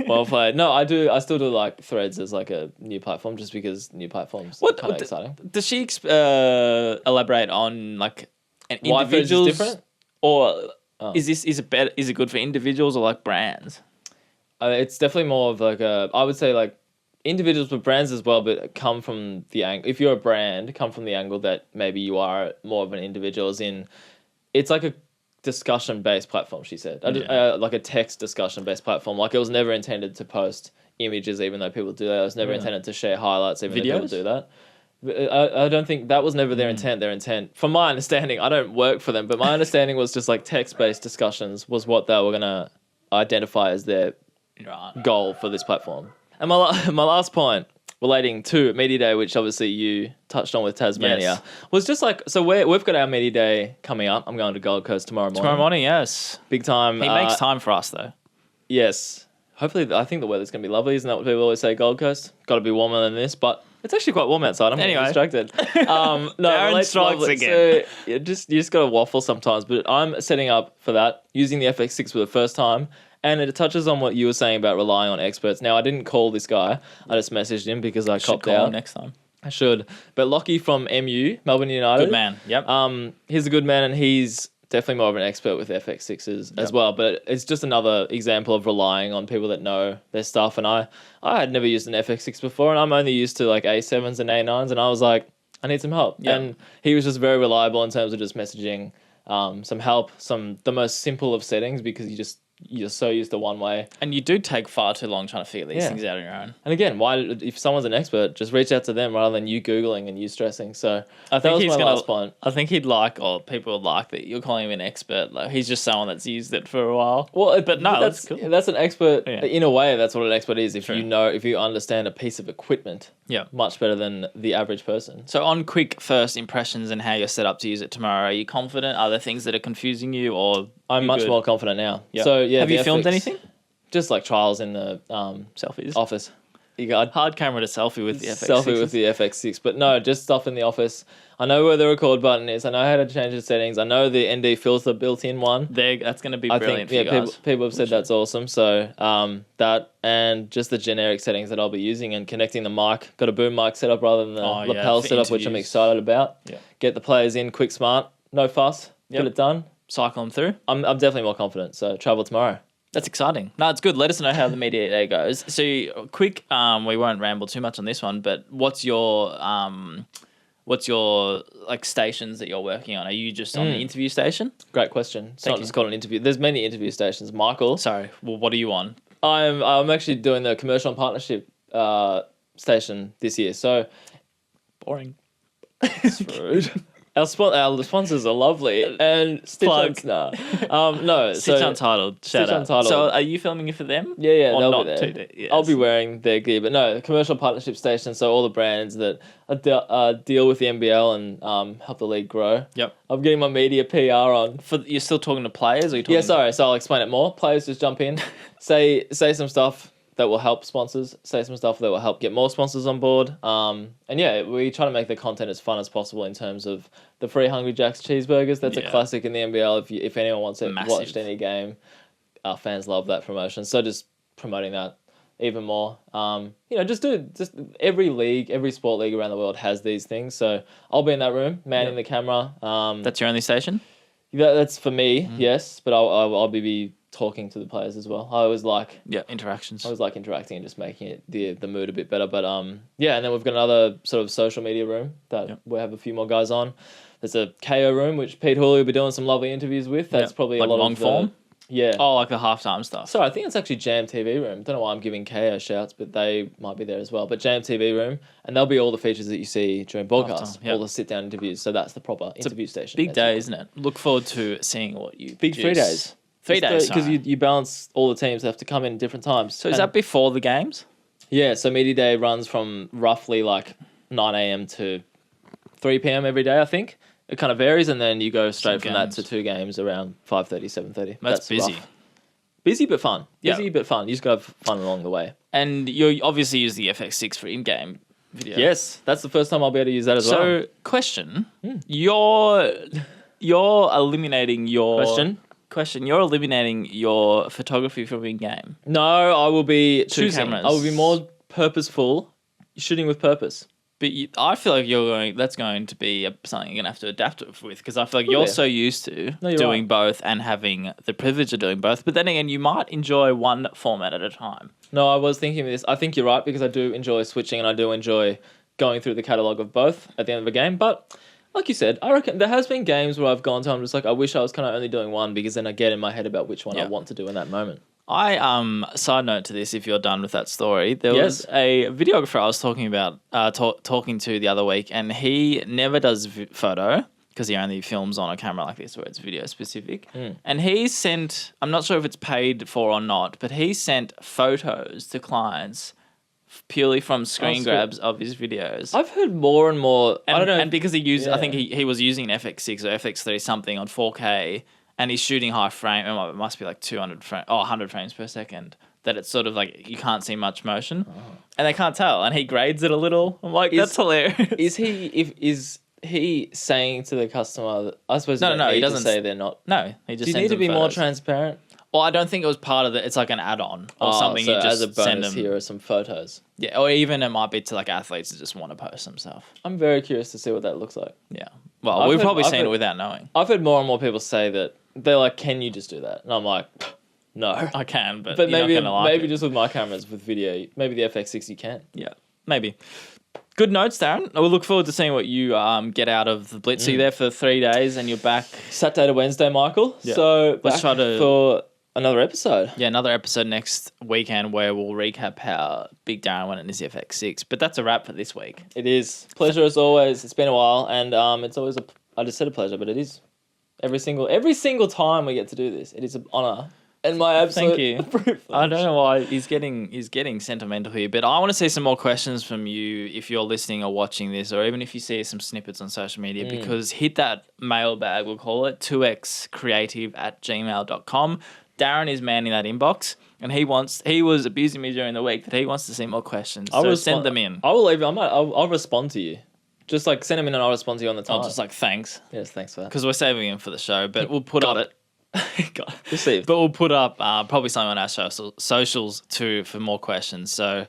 well played. No, I do. I still do like Threads as like a new platform, just because new platforms What kind of exciting. Does she elaborate on like an Why Threads is individuals different? or Oh. is it better? Is it good for individuals or like brands? It's definitely more of like a. I would say like individuals with brands as well, but come from the angle. If you're a brand, come from the angle that maybe you are more of an individual. As in, it's like a discussion based platform. She said, like a text discussion based platform. Like it was never intended to post images, even though people do that. It was never intended to share highlights, even though people do that. I don't think that was never their intent. Their intent, from my understanding, I don't work for them, but my understanding was just like text-based discussions was what they were gonna identify as their goal for this platform. And my last point relating to Media Day, which obviously you touched on with Tasmania, was just like, so we've got our Media Day coming up. I'm going to Gold Coast tomorrow morning. Tomorrow morning, yes. Big time. He makes time for us though. Yes. Hopefully, I think the weather's going to be lovely. Isn't that what people always say, Gold Coast? Got to be warmer than this, but it's actually quite warm outside. I'm getting distracted. No, Darren strikes again. So you just got to waffle sometimes, but I'm setting up for that, using the FX6 for the first time, and it touches on what you were saying about relying on experts. Now, I didn't call this guy. I just messaged him because I copped Call out. him next time. I should. But Lockie from MU, Melbourne United. Good man. Yep. He's a good man, and he's definitely more of an expert with FX6s as well. But it's just another example of relying on people that know their stuff. And I had never used an FX6 before, and I'm only used to like A7s and A9s, and I was like, I need some help. Yep. And he was just very reliable in terms of just messaging some help, the most simple of settings, because you're so used to one way. And you do take far too long trying to figure these things out on your own. And again, why if someone's an expert, just reach out to them rather than you Googling and you stressing. So I think that was my last point. I think he'd like, or people would like that you're calling him an expert. Like he's just someone that's used it for a while. Well, but no, that's cool. That's an expert. Yeah. In a way, that's what an expert is. If True. if you understand a piece of equipment, much better than the average person. So on quick first impressions and how you're set up to use it tomorrow, are you confident? Are there things that are confusing you, or I'm much more confident now. Yep. So yeah, have you filmed anything? Just like trials in the selfies office. You got hard camera to selfie with the FX6. Selfie with the FX6, but no, just stuff in the office. I know where the record button is. I know how to change the settings. I know the ND filter built-in one. That's going to be brilliant for you guys. People have said that's awesome. So that and just the generic settings that I'll be using and connecting the mic. Got a boom mic set up rather than the lapel setup, which I'm excited about. Yeah. Get the players in quick, smart, no fuss. Get it done. Cycle them through. I'm definitely more confident. So travel tomorrow. That's exciting. No, it's good. Let us know how the Media Day goes. So quick, we won't ramble too much on this one, but what's your like stations that you're working on? Are you just on the interview station? Great question. It's not just called an interview. There's many interview stations. Michael. Sorry. Well, what are you on? I'm actually doing the commercial and partnership station this year. So boring. It's rude. Our sponsors are lovely and Stitch no. Stitch Untitled. Shout out. Untitled. So are you filming it for them? Yeah, or they'll not be there. Yes. I'll be wearing their gear, but no, commercial partnership station. So all the brands that deal with the NBL and help the league grow. Yep. I'm getting my media PR on. You're still talking to players, or you talking? Yeah, sorry. So I'll explain it more. Players just jump in, say some stuff that will help sponsors, say some stuff that will help get more sponsors on board. And yeah, we try to make the content as fun as possible in terms of the free Hungry Jack's cheeseburgers. That's a classic in the NBL. If anyone wants it, watched any game, our fans love that promotion. So just promoting that even more. Just every league, every sport league around the world has these things. So I'll be in that room, manning the camera. That's your only station? That's for me, yes, but I'll be talking to the players as well. I always like interactions. I always like interacting and just making it the mood a bit better. But and then we've got another sort of social media room that we have a few more guys on. There's a KO room which Pete Hooley will be doing some lovely interviews with. That's probably like a lot long of form. Yeah. Oh, like the halftime stuff. Sorry, I think it's actually Jam TV room. Don't know why I'm giving KO shouts, but they might be there as well. But Jam TV room, and there'll be all the features that you see during broadcasts, all the sit down interviews. So that's the proper interview station. Big day, isn't it? Look forward to seeing what you big 3 days. 3 days, because you balance all the teams that have to come in at different times. So is that before the games? Yeah, so Media Day runs from roughly like 9 a.m. to 3 p.m. every day, I think. it kind of varies, and then you go straight Some from that games. to 2 games around 5:30, 7:30. That's busy. rough. Busy but fun. Yeah. Busy but fun. You just got to have fun along the way. And you obviously use the FX6 for in-game video. Yes, that's the first time I'll be able to use that as well. So, question. You're eliminating your... Question. You're eliminating your photography from in-game. No, I will be choosing. cameras. I will be more purposeful, shooting with purpose. But I feel like that's going to be something you're going to have to adapt with, because I feel like you're so used to doing right. both and having the privilege of doing both. But then again, you might enjoy one format at a time. No, I was thinking of this. I think you're right, because I do enjoy switching and I do enjoy going through the catalogue of both at the end of a game. But like you said, I reckon there has been games where I've gone to, I'm just like, I wish I was kind of only doing one, because then I get in my head about which one I want to do in that moment. Side note to this, if you're done with that story, there Yes. was a videographer I was talking about, talking to the other week, and he never does photo because he only films on a camera like this where it's video specific. And he sent, I'm not sure if it's paid for or not, but he sent photos to clients purely from screen grabs of his videos. I've heard more and more. And, I don't know. and because he used, I think he was using an FX6 or FX3 something on 4K, and he's shooting high frame. It must be like 100 frames per second. That it's sort of like you can't see much motion, and they can't tell. And he grades it a little. I'm like, that's hilarious. Is he saying to the customer that, I suppose No, he doesn't say they're not. No, he just. Do you need to be more transparent? Well, I don't think it was part of it. It's like an add-on or something. So you just as a send bonus, them. here are some photos. Yeah, or even it might be to like athletes that just want to post some stuff. I'm very curious to see what that looks like. Yeah. Well, I've we've heard- probably I've seen heard- it without knowing. I've heard more and more people say that they're like, "Can you just do that?" And I'm like, "No." I can, but But you're maybe not gonna like it. just with my cameras with video, maybe the FX6 you can. Yeah, maybe. Good notes, Darren. I will look forward to seeing what you get out of the Blitz. So you're there for 3 days and you're back. Saturday to Wednesday, Michael. Yeah. So Let's back try to- for another episode. Yeah, another episode next weekend where we'll recap how big Darren went in his FX6. But that's a wrap for this week. It is pleasure as always. It's been a while, and it's always I just said a pleasure, but it is every single time we get to do this. It is an honor and my absolute Thank you. privilege. I don't know why he's getting sentimental here, but I want to see some more questions from you if you're listening or watching this, or even if you see some snippets on social media, because hit that mailbag, we'll call it, 2xcreative@gmail.com. Darren is manning that inbox, and he was abusing me during the week that he wants to see more questions. So send them in. I will leave. I'll respond to you. Just like send them in, and I'll respond to you on the time. I'll just like thanks, yes, thanks for that. because we're saving him for the show, but we'll put Got up. it. Got it. Received. But we'll put up probably something on our socials too for more questions. So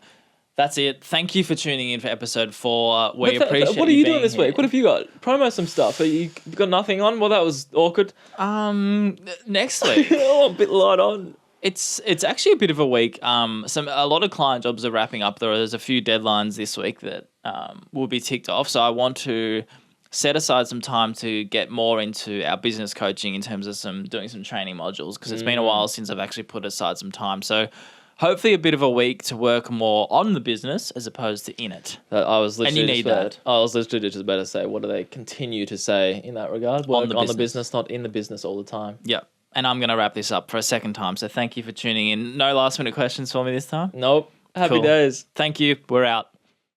that's it. Thank you for tuning in for episode 4. We appreciate. What are you doing this here. week? What have you got? Promo some stuff. You got nothing on? Well, that was awkward. Next week. Oh, a bit light on. It's actually a bit of a week. A lot of client jobs are wrapping up. There's a few deadlines this week that will be ticked off. So I want to set aside some time to get more into our business coaching in terms of doing some training modules, because it's been a while since I've actually put aside some time. So hopefully a bit of a week to work more on the business as opposed to in it. I was literally And you need that. I was literally just about to say, what do they continue to say in that regard? Work on the business, not in the business all the time. Yep. And I'm going to wrap this up for a second time. So thank you for tuning in. No last minute questions for me this time. Nope. Happy Cool. days. Thank you. We're out.